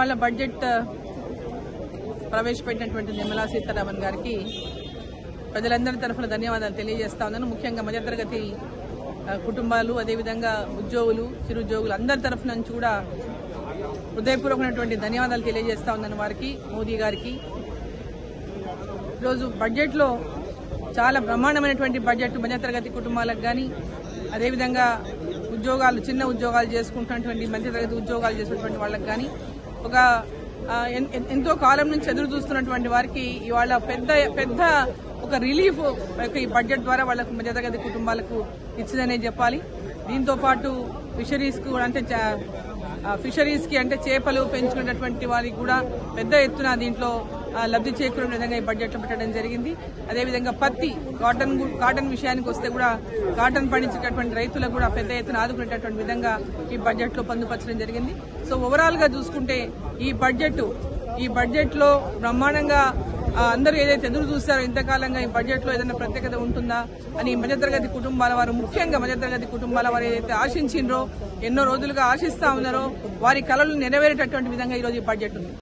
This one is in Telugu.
ఇవాళ బడ్జెట్ ప్రవేశపెట్టినటువంటి నిర్మలా సీతారామన్ గారికి ప్రజలందరి తరఫున ధన్యవాదాలు తెలియజేస్తా ఉన్నాను. ముఖ్యంగా మధ్యతరగతి కుటుంబాలు, అదేవిధంగా ఉద్యోగులు, చిరుద్యోగులు అందరి తరఫున నుంచి కూడా హృదయపూర్వకమైనటువంటి ధన్యవాదాలు తెలియజేస్తా ఉన్నాను వారికి, మోదీ గారికి. ఈరోజు బడ్జెట్లో చాలా బ్రహ్మాండమైనటువంటి బడ్జెట్ మధ్యతరగతి కుటుంబాలకు కానీ, అదేవిధంగా ఉద్యోగాలు, చిన్న ఉద్యోగాలు చేసుకుంటున్నటువంటి మధ్యతరగతి ఉద్యోగాలు చేసేటువంటి వాళ్ళకి కానీ, ఒక ఎంతో కాలం నుంచి ఎదురు చూస్తున్నటువంటి వారికి ఇవాళ పెద్ద ఒక రిలీఫ్ ఈ బడ్జెట్ ద్వారా వాళ్ళకు మధ్యతరగతి కుటుంబాలకు ఇచ్చిందనే చెప్పాలి. దీంతో పాటు ఫిషరీస్ కి అంటే చేపలు పెంచుకునేటువంటి వారికి కూడా పెద్ద ఎత్తున దీంట్లో లబ్ధి చేకూరే విధంగా ఈ బడ్జెట్ లో పెట్టడం జరిగింది. అదేవిధంగా పత్తి, కాటన్ విషయానికి వస్తే కూడా కాటన్ పండించేటటువంటి రైతులకు కూడా పెద్ద ఎత్తున ఆదుకునేటటువంటి విధంగా ఈ బడ్జెట్ లో పొందుపరచడం జరిగింది. సో ఓవరాల్ గా చూసుకుంటే ఈ బడ్జెట్ లో బ్రహ్మాండంగా అందరూ ఏదైతే ఎదురు చూస్తారో ఇంతకాలంగా ఈ బడ్జెట్ లో ఏదైనా ప్రత్యేకత ఉంటుందా అని మధ్యతరగతి కుటుంబాల వారు, ముఖ్యంగా మధ్యతరగతి కుటుంబాల వారు ఏదైతే ఆశించిండ్రో, ఎన్నో రోజులుగా ఆశిస్తా ఉన్నారో వారి కలలు నెరవేరేటటువంటి విధంగా ఈ రోజు ఈ బడ్జెట్ ఉంది.